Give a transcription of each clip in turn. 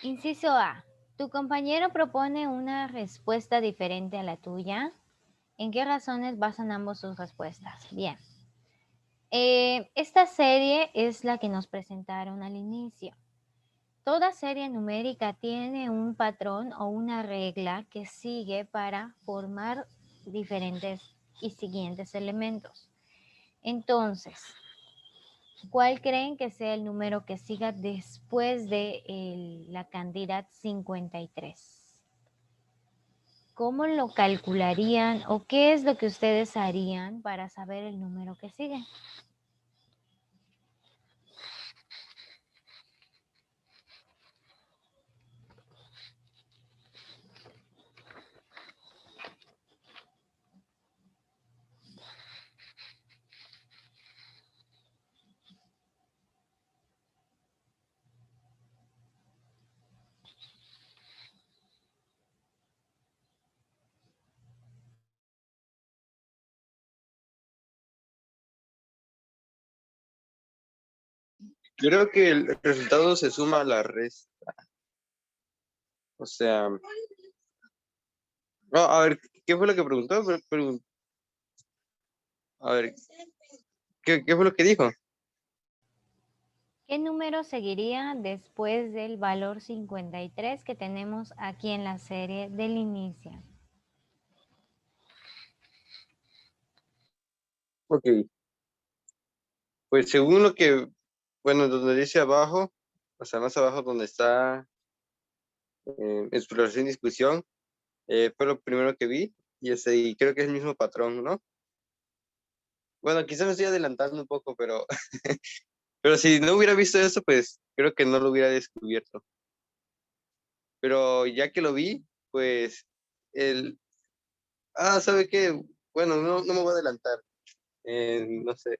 Inciso A. Tu compañero propone una respuesta diferente a la tuya. ¿En qué razones basan ambos sus respuestas? Bien. Esta serie es la que nos presentaron al inicio. Toda serie numérica tiene un patrón o una regla que sigue para formar diferentes y siguientes elementos. Entonces, ¿cuál creen que sea el número que siga después de la cantidad 53? ¿Cómo lo calcularían o qué es lo que ustedes harían para saber el número que sigue? Creo que el resultado se suma a la resta. O sea, no, a ver, ¿qué fue lo que preguntó? A ver, ¿qué fue lo que dijo? ¿Qué número seguiría después del valor 53 que tenemos aquí en la serie del inicio? Ok, pues según lo que, bueno, donde dice abajo, o sea, más abajo donde está exploración y discusión, fue lo primero que vi y creo que es el mismo patrón, ¿no? Bueno, quizá me estoy adelantando un poco, pero, pero si no hubiera visto eso, pues creo que no lo hubiera descubierto. Pero ya que lo vi, pues el... ¿sabe qué? Bueno, no me voy a adelantar. No sé.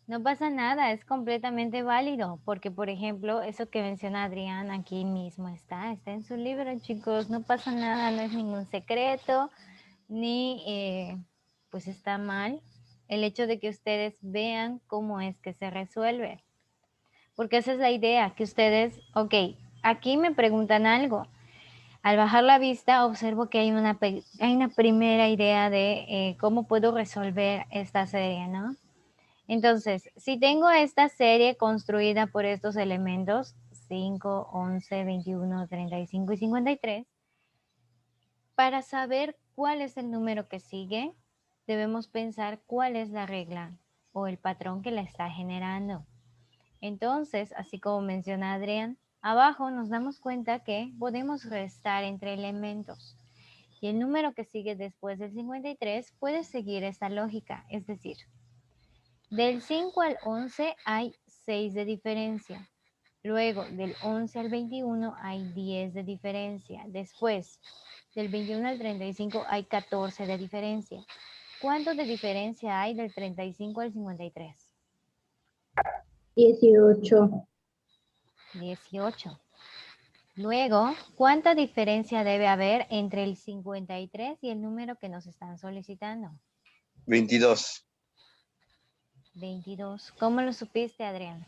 No pasa nada, es completamente válido, porque por ejemplo, eso que menciona Adrián aquí mismo está en su libro, chicos, no pasa nada, no es ningún secreto, ni pues está mal el hecho de que ustedes vean cómo es que se resuelve, porque esa es la idea, que ustedes, ok, aquí me preguntan algo, al bajar la vista observo que hay una primera idea de cómo puedo resolver esta serie, ¿no? Entonces, si tengo esta serie construida por estos elementos, 5, 11, 21, 35 y 53, para saber cuál es el número que sigue, debemos pensar cuál es la regla o el patrón que la está generando. Entonces, así como menciona Adrián, abajo nos damos cuenta que podemos restar entre elementos. Y el número que sigue después del 53 puede seguir esta lógica, es decir, del 5 al 11 hay 6 de diferencia. Luego, del 11 al 21 hay 10 de diferencia. Después, del 21 al 35 hay 14 de diferencia. ¿Cuánto de diferencia hay del 35 al 53? 18. 18. Luego, ¿cuánta diferencia debe haber entre el 53 y el número que nos están solicitando? 22. 22. ¿Cómo lo supiste, Adrián?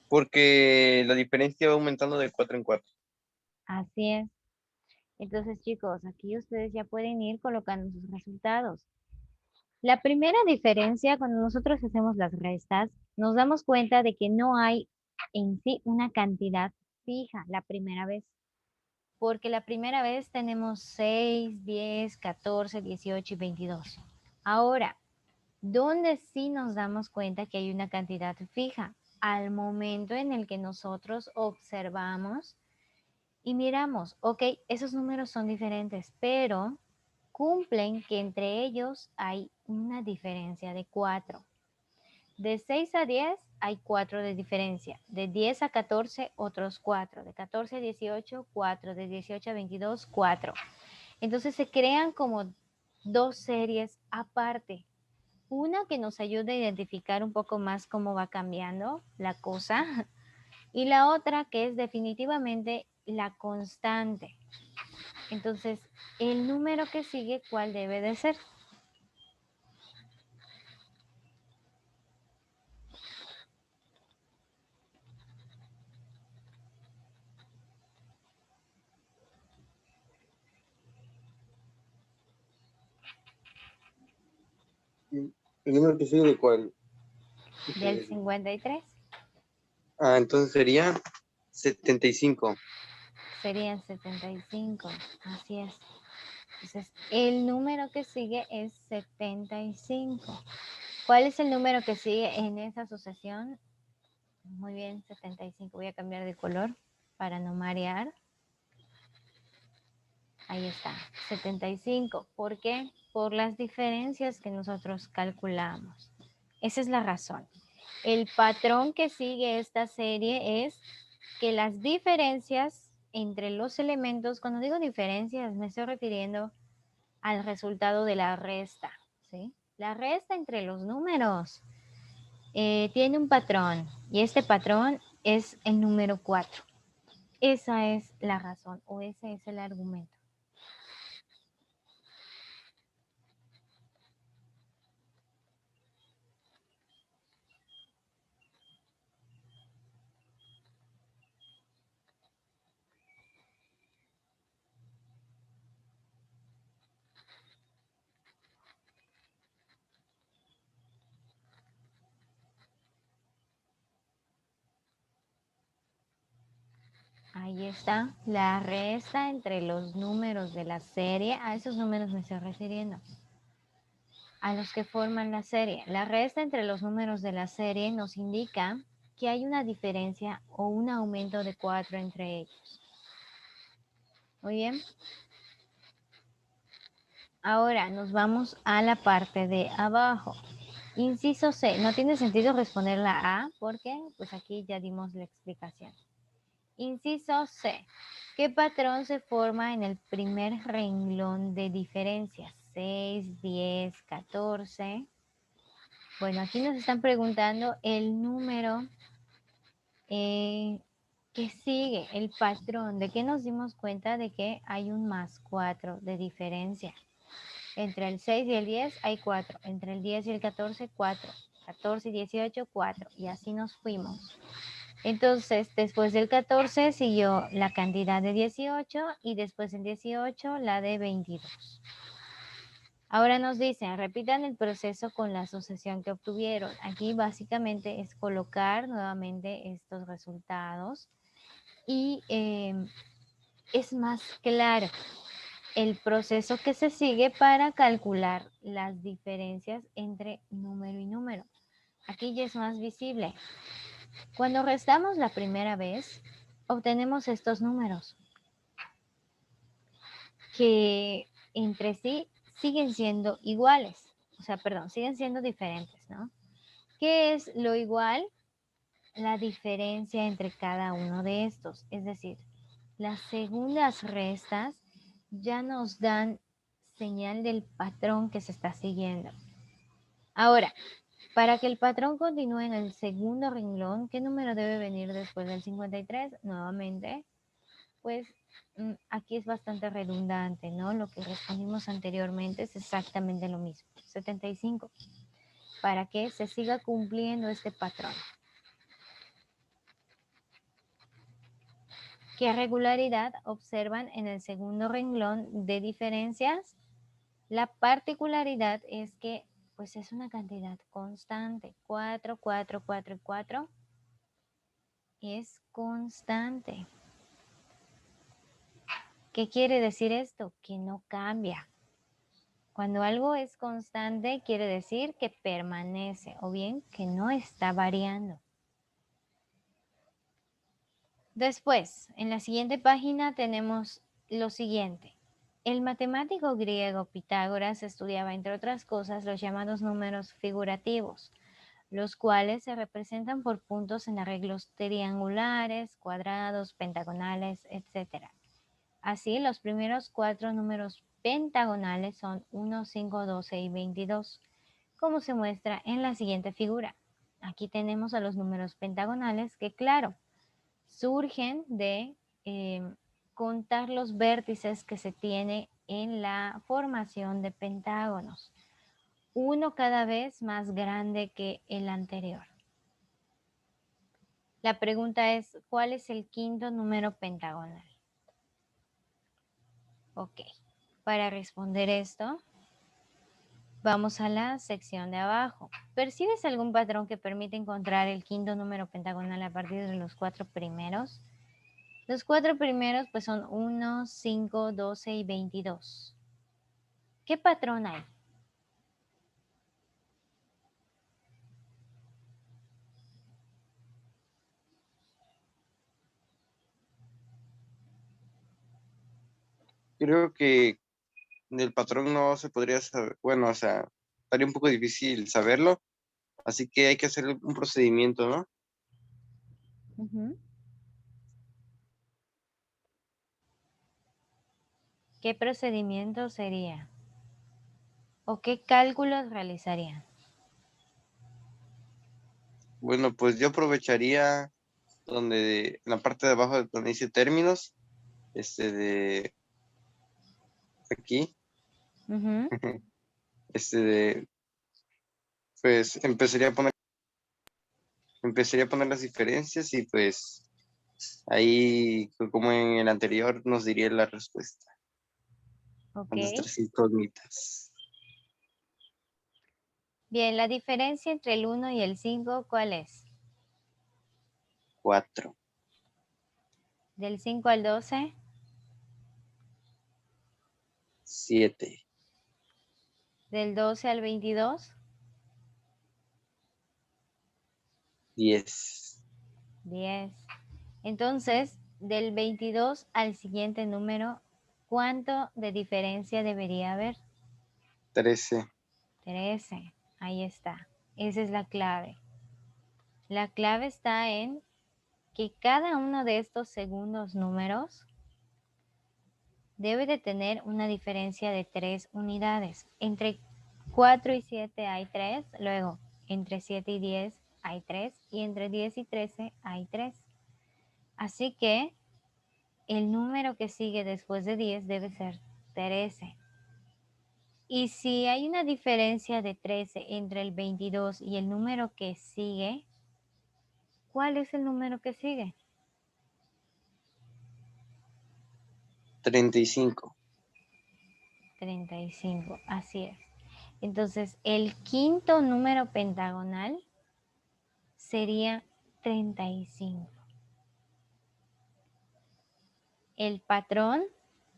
Porque la diferencia va aumentando de 4 en 4. Así es. Entonces, chicos, aquí ustedes ya pueden ir colocando sus resultados. La primera diferencia, cuando nosotros hacemos las restas, nos damos cuenta de que no hay en sí una cantidad fija la primera vez, porque la primera vez tenemos 6, 10, 14, 18 y 22. Ahora, ¿dónde sí nos damos cuenta que hay una cantidad fija? Al momento en el que nosotros observamos y miramos, ok, esos números son diferentes, pero cumplen que entre ellos hay una diferencia de 4. De 6 a 10 hay 4 de diferencia. De 10 a 14 otros 4. De 14 a 18, 4. De 18 a 22, 4. Entonces se crean como dos series aparte. Una que nos ayuda a identificar un poco más cómo va cambiando la cosa y la otra que es definitivamente la constante. Entonces, el número que sigue, ¿cuál debe de ser? ¿El número que sigue de cuál? Del 53. Entonces sería 75. Serían 75. Así es. Entonces, el número que sigue es 75. ¿Cuál es el número que sigue en esa sucesión? Muy bien, 75. Voy a cambiar de color para no marear. Ahí está, 75. ¿Por qué? Por las diferencias que nosotros calculamos. Esa es la razón. El patrón que sigue esta serie es que las diferencias entre los elementos, cuando digo diferencias, me estoy refiriendo al resultado de la resta, ¿sí? La resta entre los números tiene un patrón y este patrón es el número 4. Esa es la razón o ese es el argumento. Ahí está, la resta entre los números de la serie, a esos números me estoy refiriendo, a los que forman la serie. La resta entre los números de la serie nos indica que hay una diferencia o un aumento de 4 entre ellos. Muy bien. Ahora nos vamos a la parte de abajo. Inciso C, no tiene sentido responder la A porque pues aquí ya dimos la explicación. Inciso C, ¿qué patrón se forma en el primer renglón de diferencias? 6, 10, 14. Bueno, aquí nos están preguntando el número que sigue, el patrón. ¿De qué nos dimos cuenta de que hay un más 4 de diferencia? Entre el 6 y el 10 hay 4. Entre el 10 y el 14, 4. 14 y 18, 4. Y así nos fuimos. Entonces, después del 14 siguió la cantidad de 18 y después del 18 la de 22. Ahora nos dicen, repitan el proceso con la asociación que obtuvieron. Aquí básicamente es colocar nuevamente estos resultados y es más claro el proceso que se sigue para calcular las diferencias entre número y número. Aquí ya es más visible. Cuando restamos la primera vez, obtenemos estos números que entre sí siguen siendo iguales, o sea, perdón, siguen siendo diferentes, ¿no? ¿Qué es lo igual? La diferencia entre cada uno de estos, es decir, las segundas restas ya nos dan señal del patrón que se está siguiendo. Ahora, para que el patrón continúe en el segundo renglón, ¿qué número debe venir después del 53? Nuevamente, pues aquí es bastante redundante, ¿no? Lo que respondimos anteriormente es exactamente lo mismo, 75, para que se siga cumpliendo este patrón. ¿Qué regularidad observan en el segundo renglón de diferencias? La particularidad es que pues es una cantidad constante. 4, 4, 4 y 4 es constante. ¿Qué quiere decir esto? Que no cambia. Cuando algo es constante quiere decir que permanece o bien que no está variando. Después, en la siguiente página tenemos lo siguiente. El matemático griego Pitágoras estudiaba, entre otras cosas, los llamados números figurativos, los cuales se representan por puntos en arreglos triangulares, cuadrados, pentagonales, etc. Así, los primeros 4 números pentagonales son 1, 5, 12 y 22, como se muestra en la siguiente figura. Aquí tenemos a los números pentagonales que, claro, surgen de contar los vértices que se tiene en la formación de pentágonos, uno cada vez más grande que el anterior. La pregunta es, ¿cuál es el quinto número pentagonal? Ok, para responder esto, vamos a la sección de abajo. ¿Percibes algún patrón que permite encontrar el quinto número pentagonal a partir de los 4 primeros? Los 4 primeros pues son 1, 5, 12 y 22. ¿Qué patrón hay? Creo que del patrón no se podría saber, bueno, o sea, estaría un poco difícil saberlo, así que hay que hacer un procedimiento, ¿no? Ujú. ¿Qué procedimiento sería? ¿O qué cálculos realizarían? Bueno, pues yo aprovecharía en la parte de abajo donde dice términos, de aquí, Ujú. de, pues empezaría a poner las diferencias y pues ahí, como en el anterior, nos diría la respuesta Ok. a nuestras incógnitas. Bien, la diferencia entre el 1 y el 5, ¿cuál es? 4, Del 5 al 12, 7, del 12 al 22, 10, 10. Entonces, del 22 al siguiente número, ¿cuánto de diferencia debería haber? 13. 13. Ahí está. Esa es la clave. La clave está en que cada uno de estos segundos números debe de tener una diferencia de 3 unidades. Entre 4 y 7 hay 3, luego entre 7 y 10 hay 3 y entre 10 y 13 hay 3. Así que el número que sigue después de 10 debe ser 13. Y si hay una diferencia de 13 entre el 22 y el número que sigue, ¿cuál es el número que sigue? 35. 35, así es. Entonces, el quinto número pentagonal sería 35. El patrón,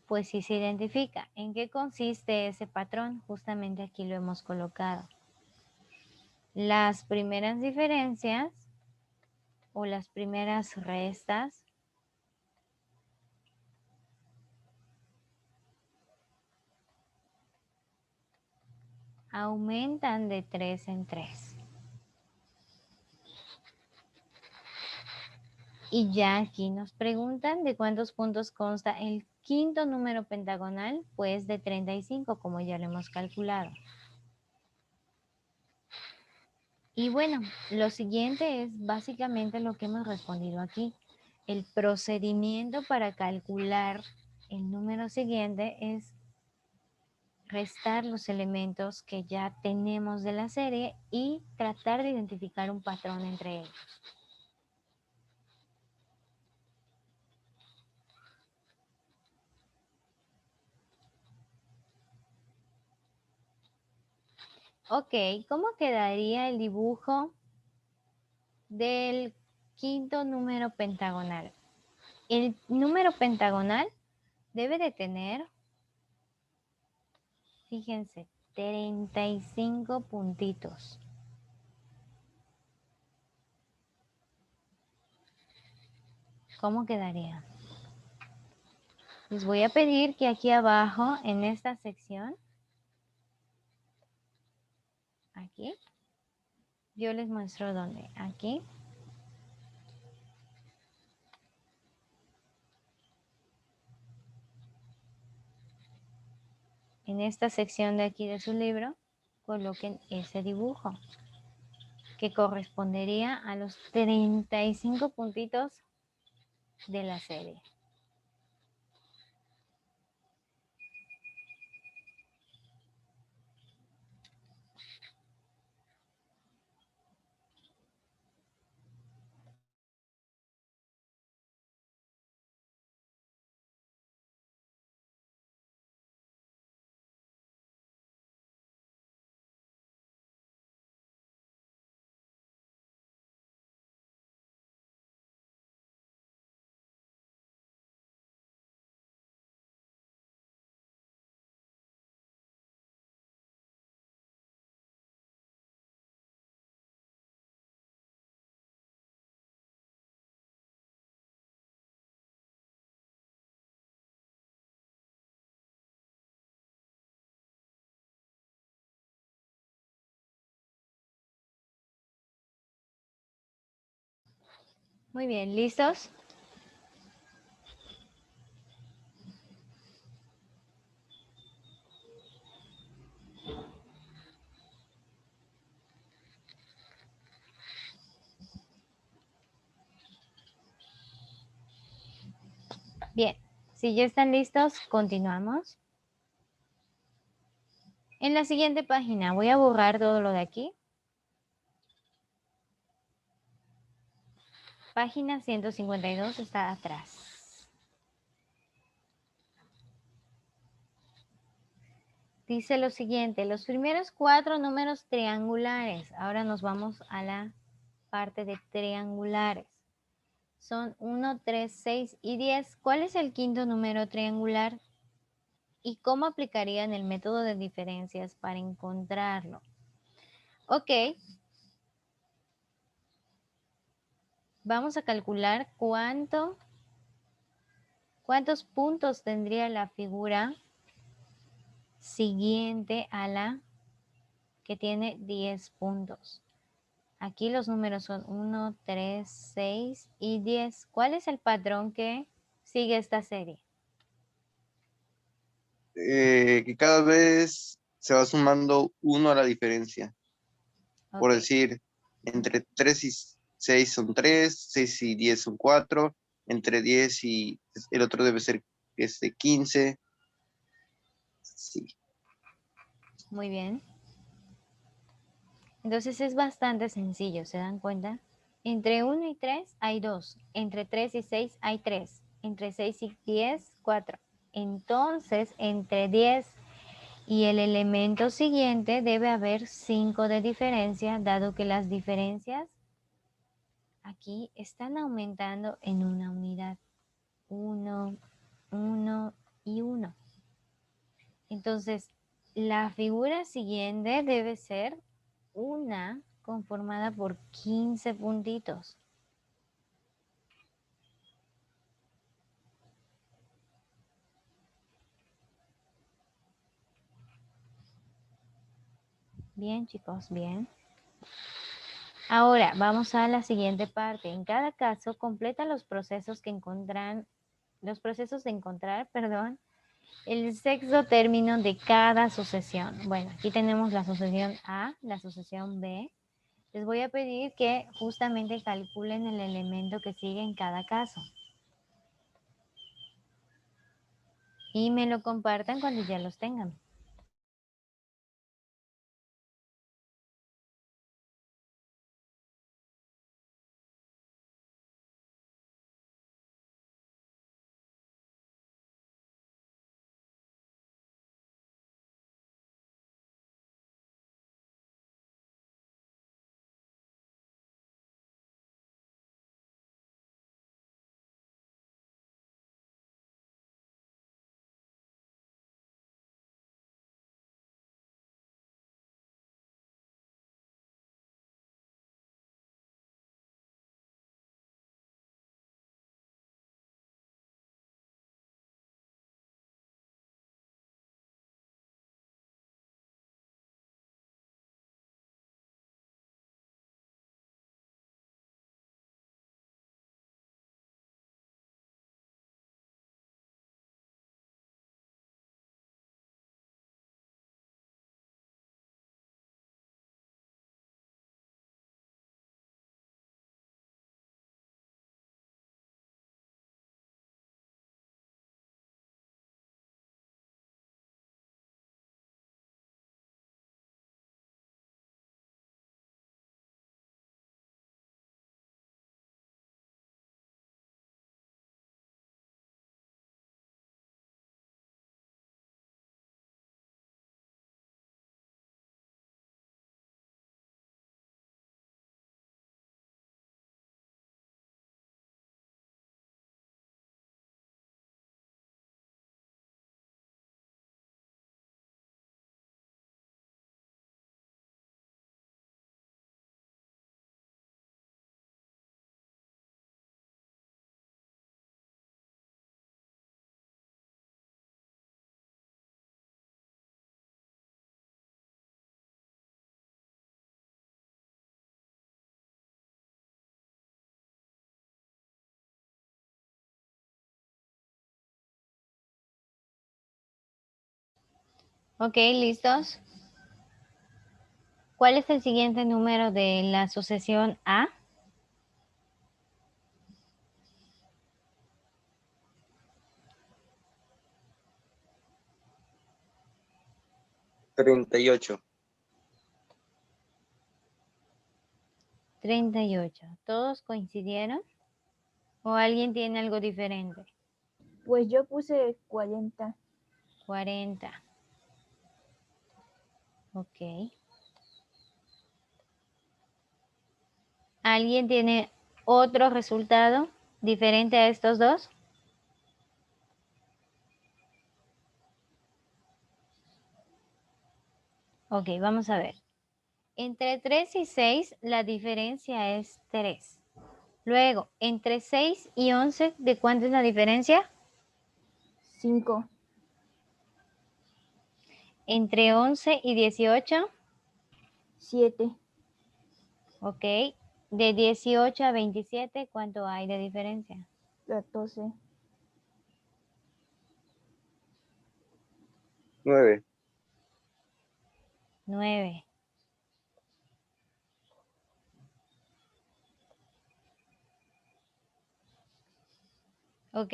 pues sí se identifica. ¿En qué consiste ese patrón? Justamente aquí lo hemos colocado. Las primeras diferencias o las primeras restas aumentan de 3 en 3. Y ya aquí nos preguntan de cuántos puntos consta el quinto número pentagonal, pues de 35, como ya lo hemos calculado. Y bueno, lo siguiente es básicamente lo que hemos respondido aquí. El procedimiento para calcular el número siguiente es restar los elementos que ya tenemos de la serie y tratar de identificar un patrón entre ellos. Ok, ¿cómo quedaría el dibujo del quinto número pentagonal? El número pentagonal debe de tener, fíjense, 35 puntitos. ¿Cómo quedaría? Les voy a pedir que aquí abajo, en esta sección, aquí, yo les muestro dónde. Aquí. En esta sección de aquí de su libro, coloquen ese dibujo que correspondería a los 35 puntitos de la serie. Muy bien, ¿listos? Bien, si ya están listos, continuamos. En la siguiente página voy a borrar todo lo de aquí. Página 152 está atrás. Dice lo siguiente, los primeros 4 números triangulares. Ahora nos vamos a la parte de triangulares. Son 1, 3, 6 y 10. ¿Cuál es el quinto número triangular? ¿Y cómo aplicarían el método de diferencias para encontrarlo? Ok, vamos a calcular cuántos puntos tendría la figura siguiente a la que tiene 10 puntos. Aquí los números son 1, 3, 6 y 10. ¿Cuál es el patrón que sigue esta serie? Que cada vez se va sumando uno a la diferencia. Por Ok, decir, entre 3 y 6 son 3, 6 y 10 son 4, entre 10 y el otro debe ser 15. Sí. muy bien. Entonces es bastante sencillo, ¿se dan cuenta? Entre 1 y 3 hay 2. Entre 3 y 6 hay 3. Entre 6 y 10, 4. Entonces, entre 10 y el elemento siguiente debe haber 5 de diferencia, dado que las diferencias aquí están aumentando en una unidad. 1, 1 y 1. Entonces, la figura siguiente debe ser una conformada por 15 puntitos. Bien, chicos, bien. Ahora, vamos a la siguiente parte. En cada caso, completa los procesos que encuentran, los procesos de encontrar, perdón, el sexto término de cada sucesión. Bueno, aquí tenemos la sucesión A, la sucesión B. Les voy a pedir que justamente calculen el elemento que sigue en cada caso. Y me lo compartan cuando ya los tengan. Ok, ¿listos? ¿Cuál es el siguiente número de la sucesión A? 38. 38. ¿Todos coincidieron? ¿O alguien tiene algo diferente? Pues yo puse 40. 40. Ok. ¿Alguien tiene otro resultado diferente a estos dos? Ok, vamos a ver. Entre 3 y 6 la diferencia es 3. Luego, entre 6 y 11, ¿de cuánto es la diferencia? 5. Entre 11 y 18, 7. ok. De 18 a 27, ¿cuánto hay de diferencia? 14. 9. 9. Ok.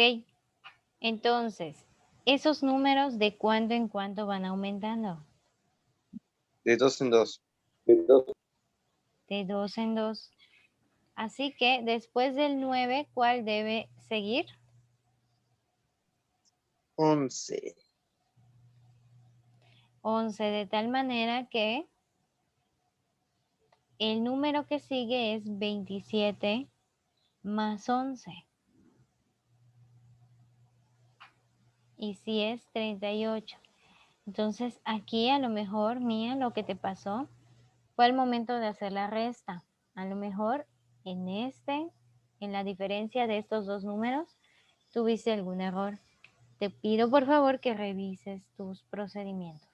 Entonces, ¿esos números de cuánto en cuánto van aumentando? De 2 en 2. De 2 en 2. Así que después del 9, ¿cuál debe seguir? 11. 11, de tal manera que el número que sigue es 27 más 11. Y si es 38. Entonces aquí a lo mejor, Mía, lo que te pasó fue el momento de hacer la resta. A lo mejor en la diferencia de estos dos números, tuviste algún error. Te pido por favor que revises tus procedimientos.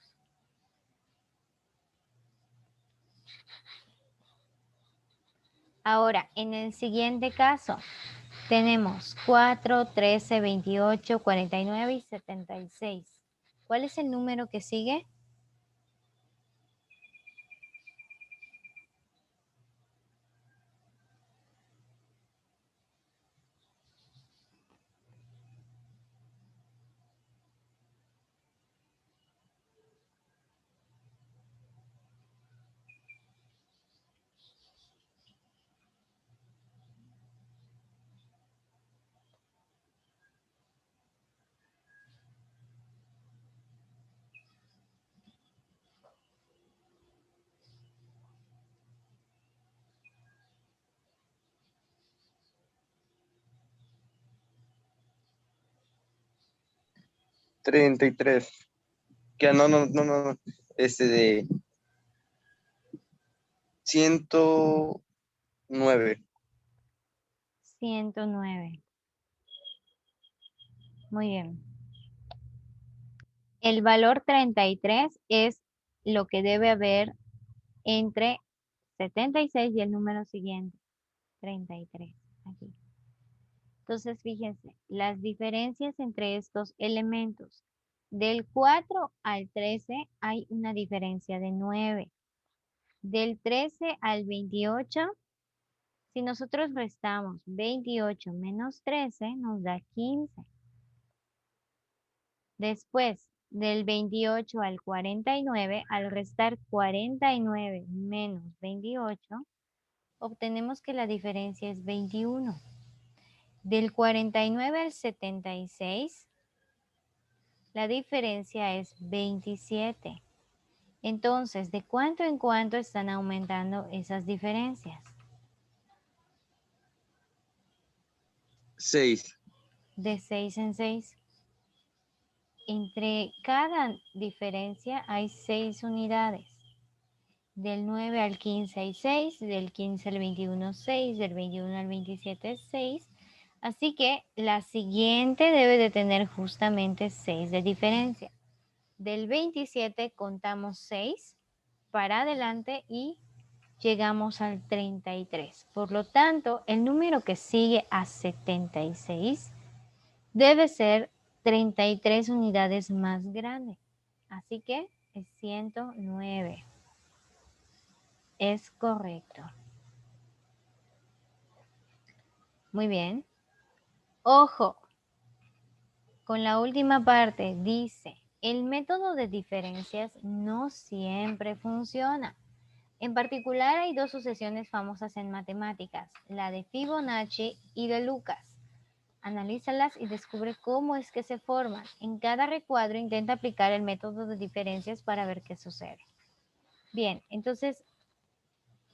Ahora, en el siguiente caso, tenemos 4, 13, 28, 49 y 76. ¿Cuál es el número que sigue? Treinta y tres. Que no. De 109. 109. Muy bien. El valor 33 es lo que debe haber entre 76 y el número siguiente, 33. Aquí. Entonces, fíjense, las diferencias entre estos elementos. Del 4 al 13 hay una diferencia de 9. Del 13 al 28, si nosotros restamos 28 menos 13, nos da 15. Después, del 28 al 49, al restar 49 menos 28, obtenemos que la diferencia es 21. Del 49 al 76, la diferencia es 27. Entonces, ¿de cuánto en cuánto están aumentando esas diferencias? 6. De 6 en 6. Entre cada diferencia hay 6 unidades. Del 9 al 15 hay 6, del 15 al 21 6, del 21 al 27 6. Así que la siguiente debe de tener justamente 6 de diferencia. Del 27 contamos 6 para adelante y llegamos al 33. Por lo tanto, el número que sigue a 76 debe ser 33 unidades más grande. Así que es 109. Es correcto. Muy bien. Ojo, con la última parte dice, el método de diferencias no siempre funciona. En particular hay dos sucesiones famosas en matemáticas, la de Fibonacci y de Lucas. Analízalas y descubre cómo es que se forman. En cada recuadro intenta aplicar el método de diferencias para ver qué sucede. Bien, entonces,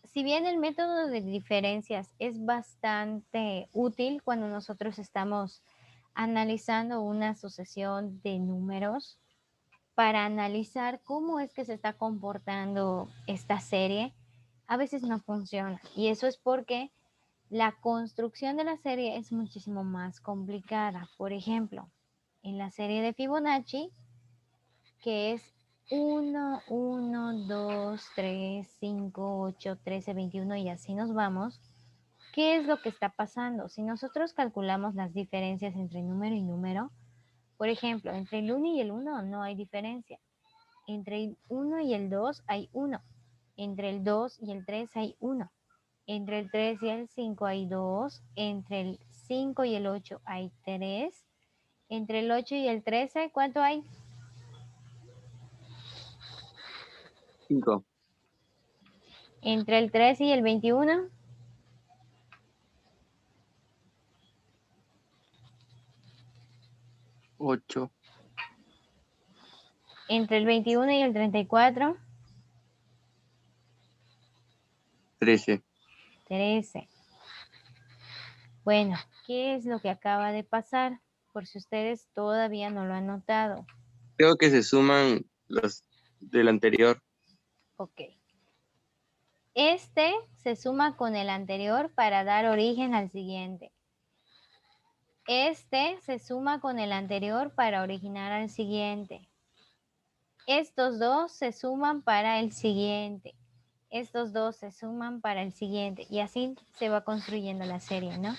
si bien el método de diferencias es bastante útil cuando nosotros estamos analizando una sucesión de números para analizar cómo es que se está comportando esta serie, a veces no funciona. Y eso es porque la construcción de la serie es muchísimo más complicada. Por ejemplo, en la serie de Fibonacci, que es 1, 1, 2, 3, 5, 8, 13, 21 y así nos vamos. ¿Qué es lo que está pasando? Si nosotros calculamos las diferencias entre número y número, por ejemplo, entre el 1 y el 1 no hay diferencia. Entre el 1 y el 2 hay 1. Entre el 2 y el 3 hay 1. Entre el 3 y el 5 hay 2. Entre el 5 y el 8 hay 3. Entre el 8 y el 13, ¿cuánto hay? 5. Entre el 3 y el 21. 8. Entre el 21 y el 34. 13. 13. Bueno, ¿qué es lo que acaba de pasar? Por si ustedes todavía no lo han notado. Creo que se suman los del anterior. Ok. Este se suma con el anterior para dar origen al siguiente. Este se suma con el anterior para originar al siguiente. Estos dos se suman para el siguiente. Estos dos se suman para el siguiente. Y así se va construyendo la serie, ¿no?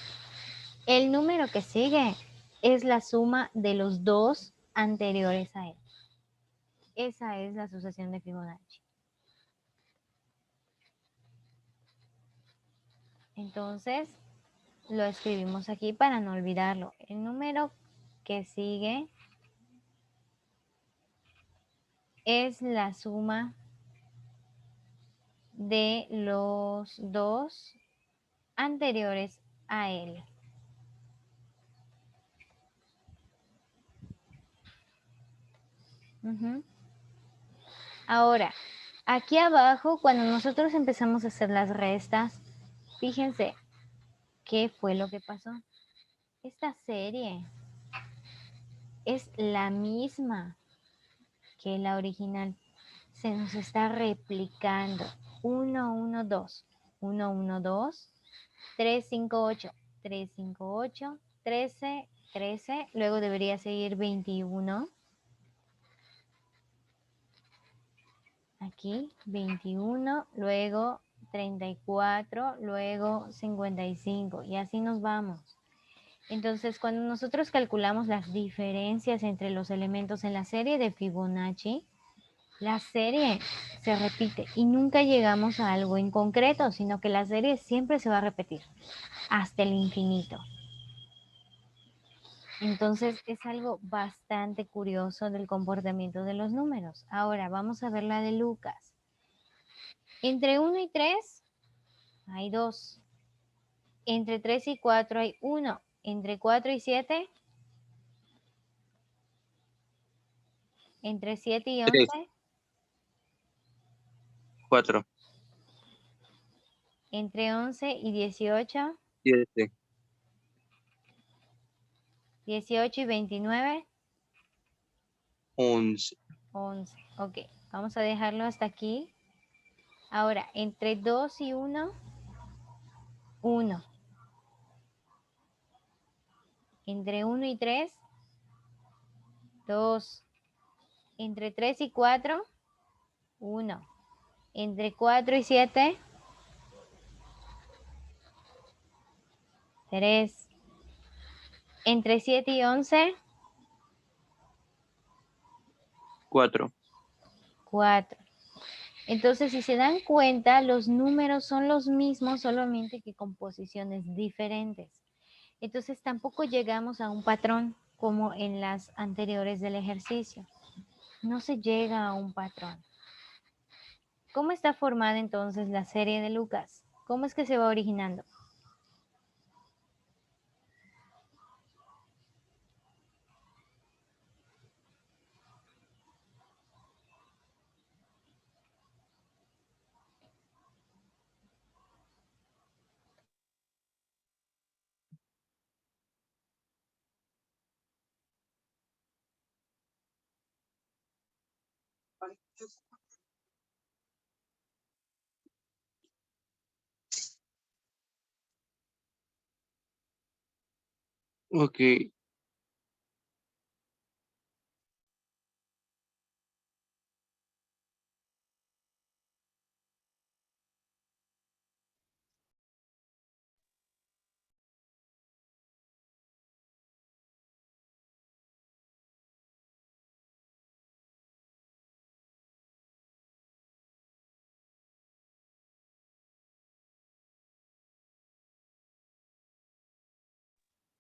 El número que sigue es la suma de los dos anteriores a él. Esa es la sucesión de Fibonacci. Entonces, lo escribimos aquí para no olvidarlo. El número que sigue es la suma de los dos anteriores a él. Ahora, aquí abajo, cuando nosotros empezamos a hacer las restas, fíjense qué fue lo que pasó. Esta serie es la misma que la original. Se nos está replicando. 1, 1, 2. 1, 1, 2. 3, 5, 8. 3, 5, 8. 13, 13. Luego debería seguir 21. Aquí 21, luego 34, luego 55 y así nos vamos. Entonces, cuando nosotros calculamos las diferencias entre los elementos en la serie de Fibonacci, la serie se repite y nunca llegamos a algo en concreto, sino que la serie siempre se va a repetir hasta el infinito. Entonces, es algo bastante curioso del comportamiento de los números. Ahora, vamos a ver la de Lucas. Entre 1 y 3 hay 2. Entre 3 y 4 hay 1. Entre 4 y 7. Entre 7 y 11. 3. 4. Entre 11 y 18. 7. 18 y 29. 11. 11. Ok, vamos a dejarlo hasta aquí. Ahora, entre 2 y 1. 1. Entre 1 y 3. 2. Entre 3 y 4. 1. Entre 4 y 7. 3. Entre 7 y 11. 4. 4. Entonces, si se dan cuenta, los números son los mismos, solamente que con posiciones diferentes. Entonces, tampoco llegamos a un patrón como en las anteriores del ejercicio. No se llega a un patrón. ¿Cómo está formada entonces la serie de Lucas? ¿Cómo es que se va originando? Ok,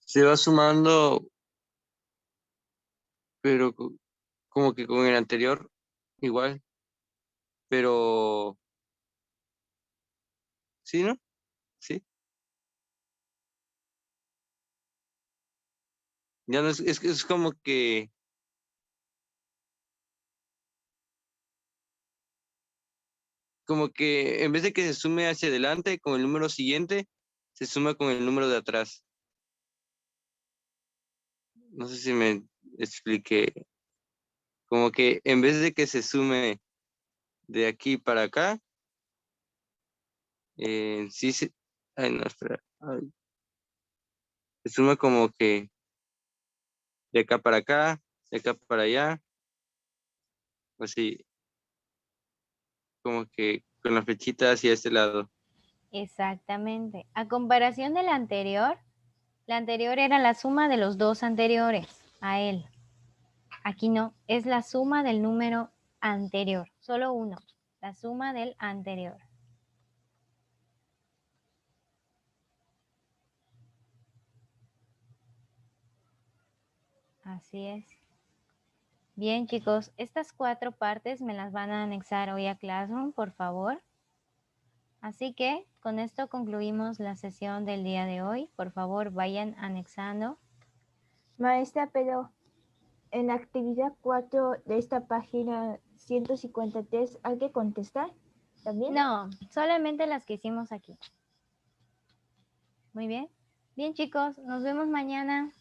se va sumando, pero como que con el anterior igual, pero sí, ¿no? Sí. Ya no es como que en vez de que se sume hacia adelante con el número siguiente, se suma con el número de atrás. No sé si me expliqué. Como que en vez de que se sume de aquí para acá, sí se... Ay, no, espera. Ay, se suma como que de acá para acá, de acá para allá, así, como que con la flechita hacia este lado. Exactamente. A comparación de la anterior era la suma de los dos anteriores a él. Aquí no, es la suma del número anterior, solo uno, la suma del anterior. Así es. Bien, chicos, estas 4 partes me las van a anexar hoy a Classroom, por favor. Así que con esto concluimos la sesión del día de hoy. Por favor, vayan anexando. Maestra, pero en la actividad 4 de esta página 153, ¿hay que contestar también? No, solamente las que hicimos aquí. Muy bien. Bien, chicos, nos vemos mañana.